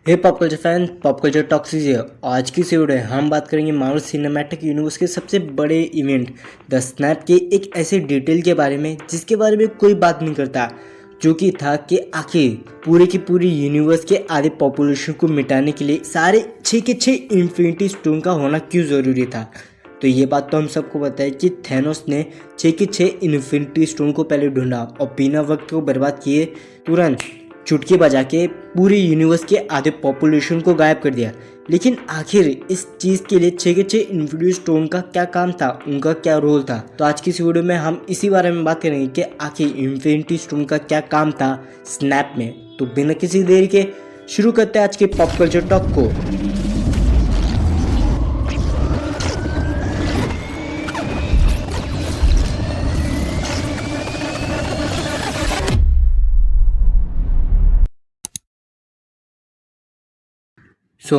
हे pop culture fan, pop culture talkies है। आज की इस वीडियो में हम बात करेंगे मार्वल सिनेमैटिक यूनिवर्स के सबसे बड़े इवेंट द स्नैप के एक ऐसे डिटेल के बारे में जिसके बारे में कोई बात नहीं करता, जो कि था कि आखिर पूरे की पूरी यूनिवर्स के आधे पॉपुलेशन को मिटाने के लिए सारे 6 के 6 इन्फिनिटी स्टोन का होना क्यों ज़रूरी था। तो ये बात तो हम सबको पता है कि थैनोस ने 6 के 6 इन्फिनिटी स्टोन को पहले ढूंढा और बिना वक्त को बर्बाद किए तुरंत चुटकी बजा के पूरी यूनिवर्स के आधे पॉपुलेशन को गायब कर दिया। लेकिन आखिर इस चीज़ के लिए 6 के 6 इन्फिनिटी स्टोन का क्या काम था, उनका क्या रोल था। तो आज की इस वीडियो में हम इसी बारे में बात करेंगे कि आखिर इन्फिनिटी स्टोन का क्या काम था स्नैप में। तो बिना किसी देरी के शुरू करते हैं आज के पॉप कल्चर टॉक को।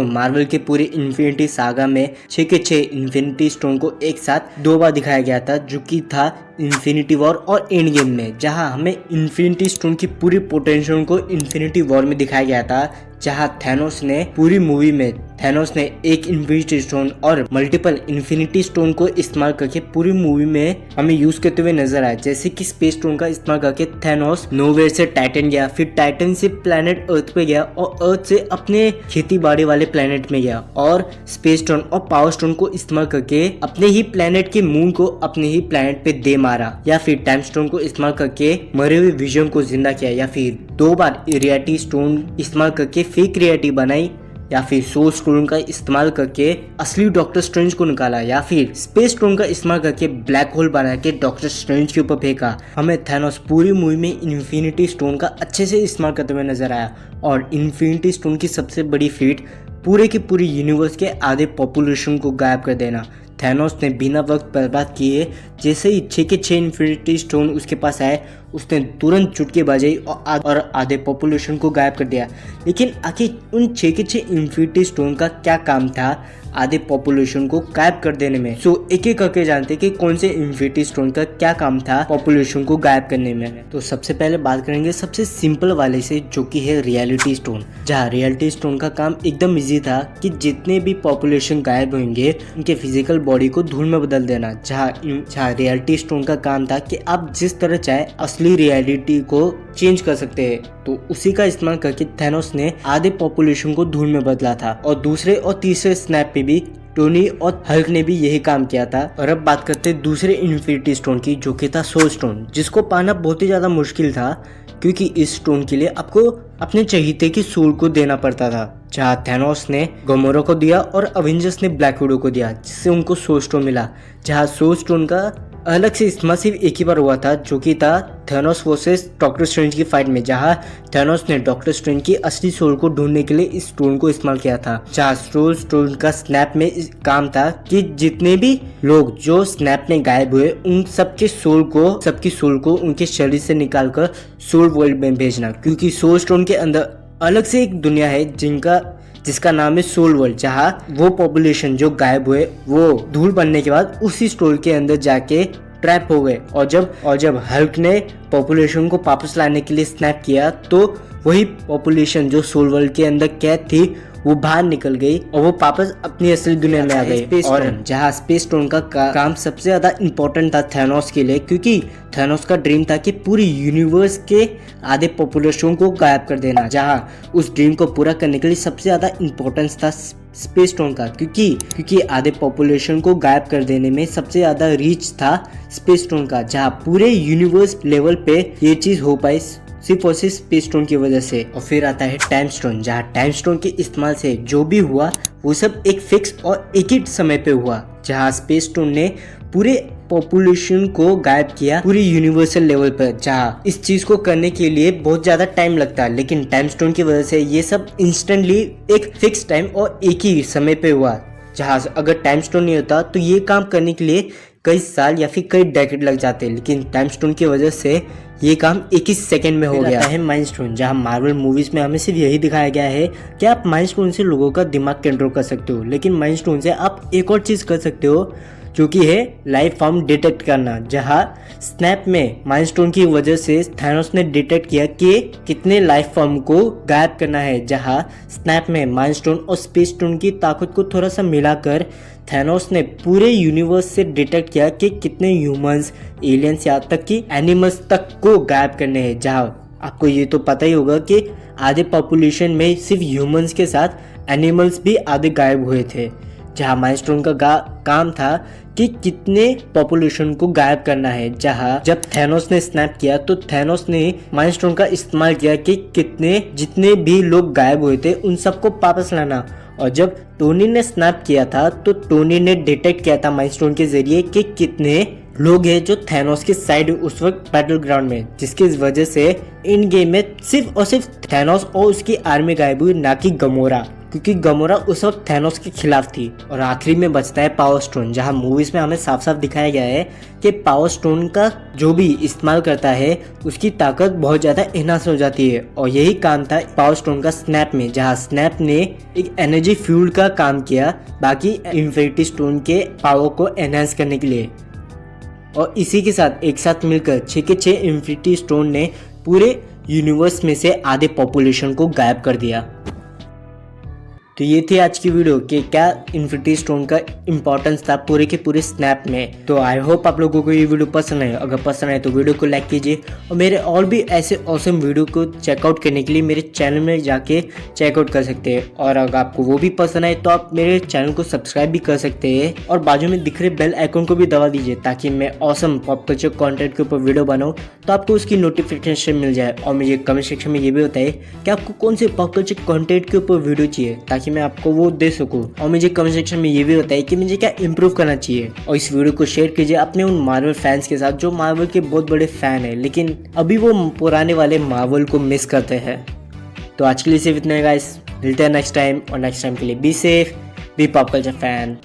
मार्वल के पूरे इन्फिनिटी सागा में 6 के 6 इन्फिनिटी स्टोन को एक साथ 2 बार दिखाया गया था, जो कि था इन्फिनिटी वॉर और एंड गेम में, जहां हमें इन्फिनिटी स्टोन की पूरी पोटेंशियल को इन्फिनिटी वॉर में दिखाया गया था, जहां थैनोस ने पूरी मूवी में एक इन्फिनिटी स्टोन और मल्टीपल इन्फिनिटी स्टोन को इस्तेमाल करके पूरी मूवी में हमें यूज करते हुए नजर आया। जैसे कि स्पेस स्टोन का इस्तेमाल करके थैनोस नोवेयर से टाइटन गया, फिर टाइटन से प्लेनेट अर्थ पे गया और अर्थ से अपने खेती बाड़ी वाले प्लेनेट में गया, और स्पेस स्टोन और पावर स्टोन को इस्तेमाल करके अपने ही प्लेनेट के मून को अपने ही प्लेनेट पे दे मारा, या फिर टाइम स्टोन को इस्तेमाल करके मरे हुए विजन को जिंदा किया, या फिर 2 बार रियलिटी स्टोन इस्तेमाल करके फेक रियलिटी बनाई, या फिर सोल स्टोन का इस्तेमाल करके असली डॉक्टर स्ट्रेंज को निकाला, या फिर स्पेस स्टोन का इस्तेमाल करके ब्लैक होल बना के डॉक्टर स्ट्रेंज के ऊपर फेंका। हमें थैनोस पूरी मूवी में इन्फिनिटी स्टोन का अच्छे से इस्तेमाल करते हुए नजर आया, और इन्फिनिटी स्टोन की सबसे बड़ी फीट पूरे की पूरी यूनिवर्स के आधे पॉपुलेशन को गायब कर देना। थैनोस ने बिना वक्त बर्बाद किए जैसे ही 6 के 6 इन्फिनिटी स्टोन उसके पास आए, उसने तुरंत चुटकी बजाई और आधे पॉपुलेशन को गायब कर दिया। लेकिन आखिर उन 6 के 6 इन्फिनिटी स्टोन का क्या काम था आधे पॉपुलेशन को गायब कर देने में। एक एक करके जानते कि कौन से इन्फिनिटी स्टोन का क्या काम था पॉपुलेशन को गायब करने में। तो सबसे पहले बात करेंगे सबसे सिंपल वाले से, जो कि है रियलिटी स्टोन। जहाँ रियलिटी स्टोन का काम एकदम इजी था कि जितने भी पॉपुलेशन गायब होंगे उनके फिजिकल बॉडी को धूल में बदल देना। जहाँ रियलिटी स्टोन का काम था कि आप जिस तरह चाहे असली रियलिटी को चेंज कर सकते हैं। तो उसी का इस्तेमाल करके थैनोस ने आधे पॉपुलेशन को धूल में बदला था, और दूसरे और तीसरे स्नैप पे भी टोनी और हल्क ने भी यही काम किया था। और अब बात करते हैं दूसरे इन्फिनिटी स्टोन की, जो कि था सोल स्टोन, जिसको पाना बहुत ही ज्यादा मुश्किल था, क्योंकि इस स्टोन के लिए आपको अपने चहीते की सोल को देना पड़ता था। जहाँ थैनोस ने गमोरा को दिया और अवेंजर्स ने ब्लैक विडो को दिया, जिससे उनको सोल स्टोन मिला। जहाँ सोल स्टोन का अलग से इस्तेमाल सिर्फ एक ही बार हुआ था, जो कि था थैनोस वर्सेस डॉक्टर स्ट्रेंज की फाइट में, जहां थैनोस ने डॉक्टर स्ट्रेंज की असली सोल को ढूंढने के लिए इस स्टोन को इस्तेमाल किया था। जहां सोल स्टोन का स्नैप में काम था कि जितने भी लोग जो स्नैप में गायब हुए उन सबकी सोल को उनके शरीर से निकालकर सोल वर्ल्ड में भेजना, क्योंकि सोल स्टोन के अंदर अलग से एक दुनिया है जिसका नाम है सोल वर्ल्ड, जहाँ वो पॉपुलेशन जो गायब हुए वो धूल बनने के बाद उसी स्टोर के अंदर जाके ट्रैप हो गए। और जब हल्क ने पॉपुलेशन को वापस लाने के लिए स्नैप किया, तो वही पॉपुलेशन जो सोल वर्ल्ड के अंदर कैद थी वो बाहर निकल गई और वो वापस अपनी असली दुनिया में आ गई। और जहाँ स्पेस स्टोन का काम सबसे ज्यादा इम्पोर्टेंट था थैनोस के लिए, क्योंकि थैनोस का ड्रीम था कि पूरी यूनिवर्स के आधे पॉपुलेशन को गायब कर देना। जहाँ उस ड्रीम को पूरा करने के लिए सबसे ज्यादा इम्पोर्टेंस था स्पेस स्टोन का, क्योंकि आधे पॉपुलेशन को गायब कर देने में सबसे ज्यादा रीच था स्पेस स्टोन का। जहाँ पूरे यूनिवर्स लेवल पे ये चीज हो पाई सिर्फ और सिर्फ स्पेस स्टोन की वजह से। और फिर आता है टाइम स्टोन, जहाँ टाइम स्टोन के इस्तेमाल से जो भी हुआ वो सब एक फिक्स और एक ही समय पे हुआ। जहाँ स्पेस स्टोन ने पूरे पॉपुलेशन को गायब किया पूरी यूनिवर्सल लेवल पर, जहाँ इस चीज को करने के लिए बहुत ज्यादा टाइम लगता है, लेकिन टाइम स्टोन की वजह से ये सब इंस्टेंटली एक फिक्स टाइम और एक ही समय पे हुआ। जहाँ अगर टाइम स्टोन नहीं होता तो ये काम करने के लिए कई साल या फिर कई डेकेड लग जाते, लेकिन टाइम स्टोन की वजह से ये काम एक ही सेकंड में हो गया है। माइंड स्टोन, जहाँ मार्वल मूवीज में हमें सिर्फ यही दिखाया गया है कि आप माइंड स्टोन से लोगों का दिमाग कंट्रोल कर सकते हो, लेकिन माइंड स्टोन से आप एक और चीज कर सकते हो जो कि है लाइफ फॉर्म डिटेक्ट करना, जहां स्नैप में माइंड स्टोन की वजह से थैनोस ने डिटेक्ट किया कि कितने लाइफ फॉर्म को गायब करना है। जहां स्नैप में माइंड स्टोन और स्पेस स्टोन की ताकत को थोड़ा सा मिलाकर थैनोस ने पूरे यूनिवर्स से डिटेक्ट किया कि कितने ह्यूमंस, एलियंस, यहाँ तक कि एनिमल्स तक को गायब करने हैं। जहां आपको ये तो पता ही होगा कि आधे पॉपुलेशन में सिर्फ ह्यूमंस के साथ एनिमल्स भी आधे गायब हुए थे। जहां माइलस्टोन का काम था कि कितने पॉपुलेशन को गायब करना है। जहां जब थैनोस ने स्नैप किया तो थैनोस ने माइलस्टोन का इस्तेमाल किया कि जितने भी लोग गायब हुए थे उन सबको वापस लाना। और जब टोनी ने स्नैप किया था तो टोनी ने डिटेक्ट किया था माइलस्टोन के जरिए कि कितने लोग हैं जो थैनोस के साइड उस वक्त बैटल ग्राउंड में, जिसकी वजह से इन गेम में सिर्फ और सिर्फ थैनोस और उसकी आर्मी गायब हुई, ना कि गमोरा, क्योंकि गमोरा उस वक्त थैनोस के खिलाफ थी। और आखिरी में बचता है पावर स्टोन, जहां मूवीज में हमें साफ साफ दिखाया गया है कि पावर स्टोन का जो भी इस्तेमाल करता है उसकी ताकत बहुत ज्यादा एनहांस हो जाती है। और यही काम था पावर स्टोन का स्नैप में, जहां स्नैप ने एक एनर्जी फ्यूल का काम किया बाकी इन्फिनिटी स्टोन के पावर को एनहांस करने के लिए। और इसी के साथ एक साथ मिलकर 6 के 6 इन्फिनिटी स्टोन ने पूरे यूनिवर्स में से आधे पॉपुलेशन को गायब कर दिया। तो ये थी आज की वीडियो कि क्या इन्फिनिटी स्टोन का इम्पोर्टेंस था पूरे के पूरे स्नैप में। तो आई होप आप लोगों को ये वीडियो पसंद आए। अगर पसंद आए तो वीडियो को लाइक कीजिए और मेरे और भी ऐसे ऑसम वीडियो को चेकआउट करने के लिए मेरे चैनल में जाके चेकआउट कर सकते हैं। और अगर आपको वो भी पसंद आए तो आप मेरे चैनल को सब्सक्राइब भी कर सकते हैं और बाजू में दिख रहे बेल आइकन को भी दबा दीजिए, ताकि मैं ऑसम पॉप कल्चर कॉन्टेंट के ऊपर वीडियो बनाऊँ तो आपको उसकी नोटिफिकेशन मिल जाए। और मुझे कमेंट सेक्शन में ये भी बताइए कि आपको कौन से पॉप कल्चर कॉन्टेंट के ऊपर वीडियो चाहिए, ताकि मैं आपको वो दे सकूं। और मुझे कमेंट सेक्शन में ये भी बताइए कि मुझे क्या इंप्रूव करना चाहिए। और इस वीडियो को शेयर कीजिए अपने उन मार्वल फैंस के साथ जो मार्वल के बहुत बड़े फैन हैं, लेकिन अभी वो पुराने वाले मार्वल को मिस करते हैं। तो आज के लिए सिर्फ इतना गाइस, मिलते हैं नेक्स्ट टाइम। और नेक्स्ट टाइम के लिए be safe, be pop culture fan.